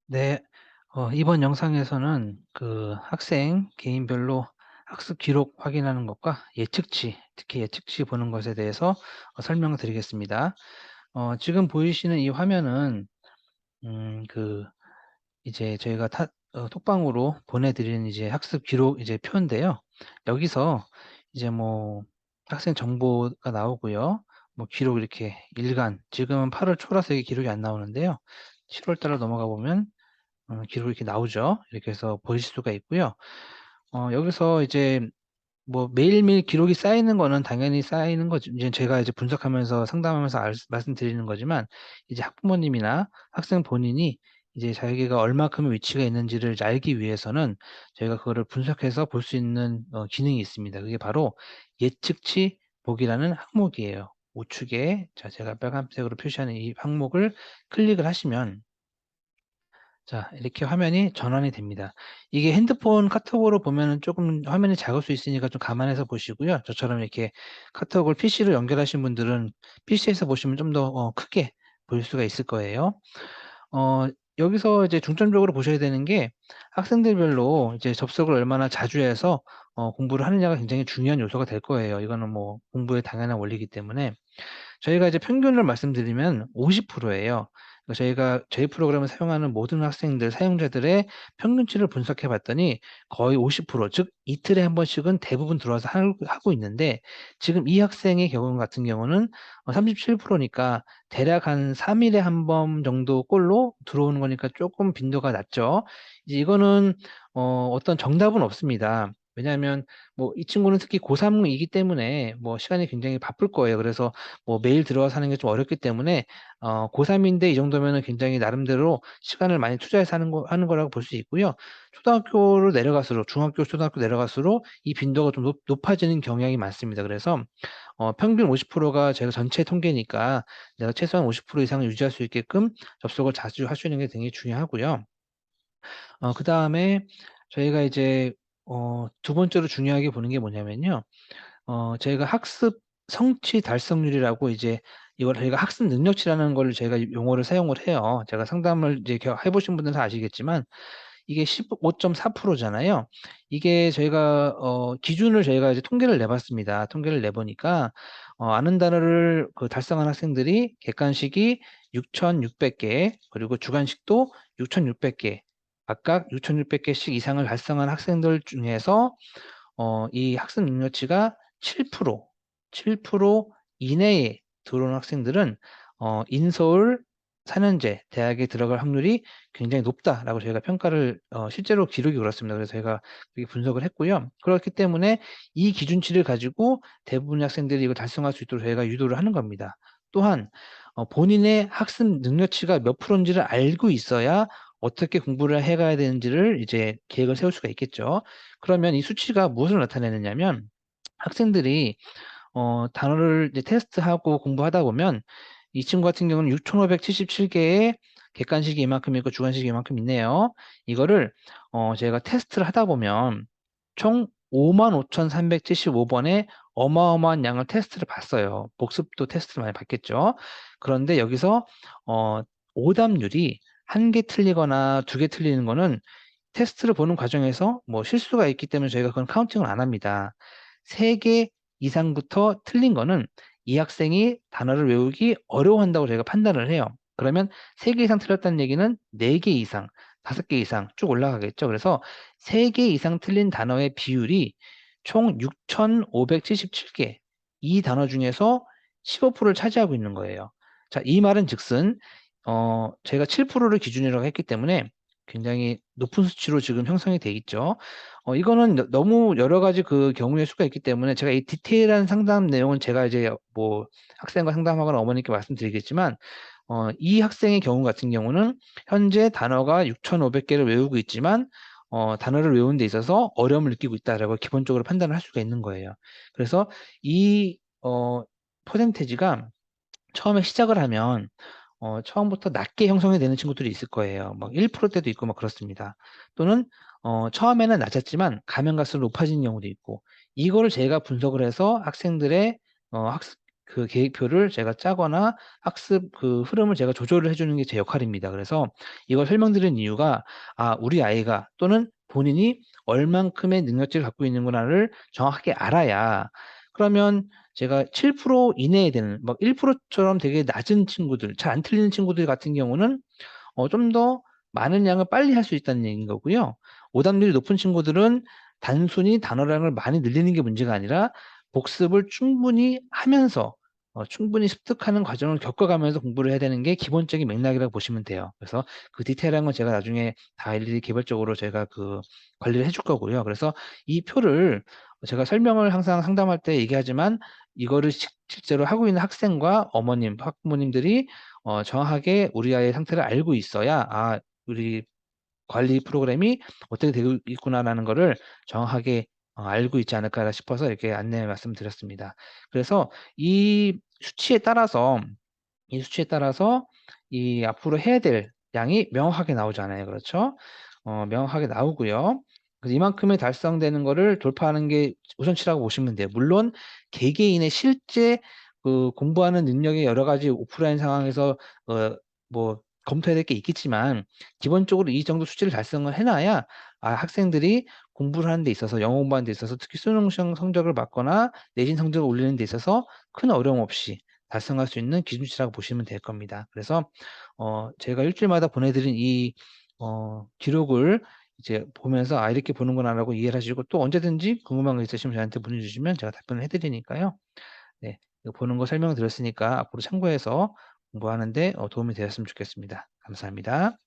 네. 이번 영상에서는 그 학생 개인별로 학습 기록 확인하는 것과 예측치, 특히 예측치 보는 것에 대해서 설명을 드리겠습니다. 지금 보이시는 이 화면은 그 이제 저희가 톡방으로 보내드리는 이제 학습 기록 이제 표인데요. 여기서 이제 뭐 학생 정보가 나오고요. 뭐 기록 이렇게 일간, 지금은 8월 초라서 이게 기록이 안 나오는데요. 7월 달로 넘어가 보면 기록이 이렇게 나오죠. 이렇게 해서 보실 수가 있고요. 여기서 이제 뭐 매일매일 기록이 쌓이는 거는 당연히 쌓이는 거죠. 이제 제가 이제 분석하면서 상담하면서 말씀드리는 거지만, 이제 학부모님이나 학생 본인이 이제 자기가 얼마큼의 위치가 있는지를 이제 알기 위해서는 저희가 그거를 분석해서 볼 수 있는 기능이 있습니다. 그게 바로 예측치 보기라는 항목이에요. 우측에 제가 빨간색으로 표시하는 이 항목을 클릭을 하시면, 자, 이렇게 화면이 전환이 됩니다. 이게 핸드폰 카톡으로 보면은 조금 화면이 작을 수 있으니까 좀 감안해서 보시고요. 저처럼 이렇게 카톡을 PC로 연결하신 분들은 PC에서 보시면 좀 더 크게 보일 수가 있을 거예요. 어 여기서 이제 중점적으로 보셔야 되는 게, 학생들별로 이제 접속을 얼마나 자주 해서 공부를 하느냐가 굉장히 중요한 요소가 될 거예요. 이거는 뭐 공부의 당연한 원리이기 때문에. 저희가 이제 평균을 말씀드리면 50% 예요. 저희가 저희 프로그램을 사용하는 모든 학생들, 사용자들의 평균치를 분석해 봤더니 거의 50%, 즉 이틀에 한 번씩은 대부분 들어와서 하고 있는데, 지금 이 학생의 경우 같은 경우는 37% 니까 대략 한 3 일에 한 번 정도 꼴로 들어오는 거니까 쪼끔 빈도가 낮죠. 이제 이거는 어떤 정답은 없습니다. 왜냐하면 뭐 이 친구는 특히 고3 이기 때문에 뭐 시간이 굉장히 바쁠 거예요. 그래서 뭐 매일 들어와서 하는 게 좀 어렵기 때문에 고3 인데 이 정도면은 굉장히 나름대로 시간을 많이 투자해서 하는 거라고 볼 수 있고요. 초등학교로 내려갈수록, 중학교, 초등학교 내려갈수록 이 빈도가 좀 높아지는 경향이 많습니다. 그래서 평균 50%가 저희가 전체 통계니까 내가 최소한 50% 이상을 유지할 수 있게끔 접속을 자주 하시는 게 굉장히 중요하고요. 그다음에 저희가 이제 두 번째로 중요하게 보는 게 뭐냐면요. 저희가 학습 성취 달성률이라고, 이제 이걸 저희가 학습 능력치라는 걸 저희가 용어를 사용을 해요. 제가 상담을 이제 해 보신 분들은 다 아시겠지만, 이게 15.4% 잖아요. 이게 저희가 기준을 저희가 이제 통계를 내 봤습니다. 통계를 내 보니까 아는 단어를 달성한 학생들이 객관식이 6,600 개, 그리고 주관식도 6,600 개, 각각 6,600 개씩 이상을 달성한 학생들 중에서 이 학습 능력치가 7%, 7% 이내에 들어오는 학생들은 인서울 4 년제 대학에 들어갈 확률이 굉장히 높다라고 저희가 평가를, 실제로 기록이 그렇습니다. 그래서 저희가 그렇게 분석을 했고요. 그렇기 때문에 이 기준치를 가지고 대부분의 학생들이 이걸 달성할 수 있도록 저희가 유도를 하는 겁니다. 또한 본인의 학습 능력치가 몇 프로인지를 알고 있어야 어떻게 공부를 해 가야 되는지를 이제 계획을 세울 수가 있겠죠. 그러면 이 수치가 무엇을 나타내느냐면, 학생들이 단어를 이제 테스트하고 공부하다 보면 이 친구 같은 경우는 6,577 개의 객관식이 이만큼 있고 주관식이 이만큼 있네요. 이거를 제가 테스트를 하다 보면 총 55,375 번의 어마어마한 양을 테스트를 봤어요. 복습도 테스트를 많이 봤겠죠. 그런데 여기서 오답률이 1개 틀리거나 2개 틀리는 거는 테스트를 보는 과정에서 뭐 실수가 있기 때문에 저희가 그건 카운팅을 안 합니다. 3개 이상부터 틀린 거는 이 학생이 단어를 외우기 어려워한다고 저희가 판단을 해요. 그러면 3개 이상 틀렸다는 얘기는 4개 이상, 5개 이상 쭉 올라가겠죠. 그래서 3개 이상 틀린 단어의 비율이 총 6,577 개, 이 단어 중에서 15%를 차지하고 있는 거예요. 자, 이 말은즉슨 제가 7%를 기준이라고 했기 때문에 굉장히 높은 수치로 지금 형성이 돼 있죠. 이거는 너무 여러 가지 경우의 수가 있기 때문에 제가 이 디테일한 상담 내용은 제가 이제 뭐 학생과 상담하거나 어머니께 말씀드리겠지만, 이 학생의 경우 같은 경우는 현재 단어가 6,500 개를 외우고 있지만 단어를 외우는 데 있어서 어려움을 느끼고 있다라고 기본적으로 판단을 할 수가 있는 거예요. 그래서 이 퍼센티지가 처음에 시작을 하면 처음부터 낮게 형성이 되는 친구들이 있을 거예요. 막 1% 대도 있고 막 그렇습니다. 또는 처음에는 낮았지만 가면 갈수록 높아지는 경우도 있고, 이거를 제가 분석을 해서 학생들의 학습 그 계획표를 제가 짜거나 학습 그 흐름을 제가 조절을 해 주는 게 제 역할입니다. 그래서 이걸 설명드린 이유가 우리 아이가 또는 본인이 얼만큼의 능력치를 갖고 있는구나를 정확하게 알아야, 그러면 제가 7% 이내에 되는 막 1% 처럼 되게 낮은 친구들, 잘 안 틀리는 친구들 같은 경우는 좀 더 많은 양을 빨리 할 수 있다는 얘기인 거고요. 오답률이 높은 친구들은 단순히 단어량을 많이 늘리는 게 문제가 아니라 복습을 충분히 하면서 충분히 습득하는 과정을 겪어가면서 공부를 해야 되는 게 기본적인 맥락이라고 보시면 돼요. 그래서 그 디테일한 건 제가 나중에 다 일일이 개별적으로 제가 그 관리를 해줄 거고요. 그래서 이 표를 제가 설명을 항상 상담할 때 얘기하지만, 이거를 실제로 하고 있는 학생과 어머님, 학부모님들이 정확하게 우리 아이의 상태를 알고 있어야 우리 관리 프로그램이 어떻게 되고 있구나라는 거를 정확하게 알고 있지 않을까 싶어서 이렇게 안내 말씀드렸습니다. 그래서 이 수치에 따라서 이 수치에 따라서 이 앞으로 해야 될 양이 명확하게 나오잖아요. 그렇죠? 명확하게 나오고요. 그래서 이만큼이 달성되는 거를 돌파하는 게 우선치라고 보시면 돼요. 물론 개개인의 실제 그 공부하는 능력의 여러 가지 오프라인 상황에서 어 뭐 검토해야 될 게 있겠지만, 기본적으로 이 정도 수치를 달성을 해 놔야 학생들이 공부를 하는 데 있어서, 영어 공부하는 데 있어서 특히 수능 시험 성적을 받거나 내신 성적을 올리는 데 있어서 큰 어려움 없이 달성할 수 있는 기준치라고 보시면 될 겁니다. 그래서 제가 일 주일마다 보내 드린 이 기록을 이제 보면서 '아 이렇게 보는구나.'라고 이해를 하시고, 또 언제든지 궁금한 거 있으시면 저한테 문의 주시면 제가 답변을 해 드리니까요. 네. 이거 보는 거 설명을 드렸으니까 앞으로 참고해서 공부하는 데 도움이 되었으면 좋겠습니다. 감사합니다.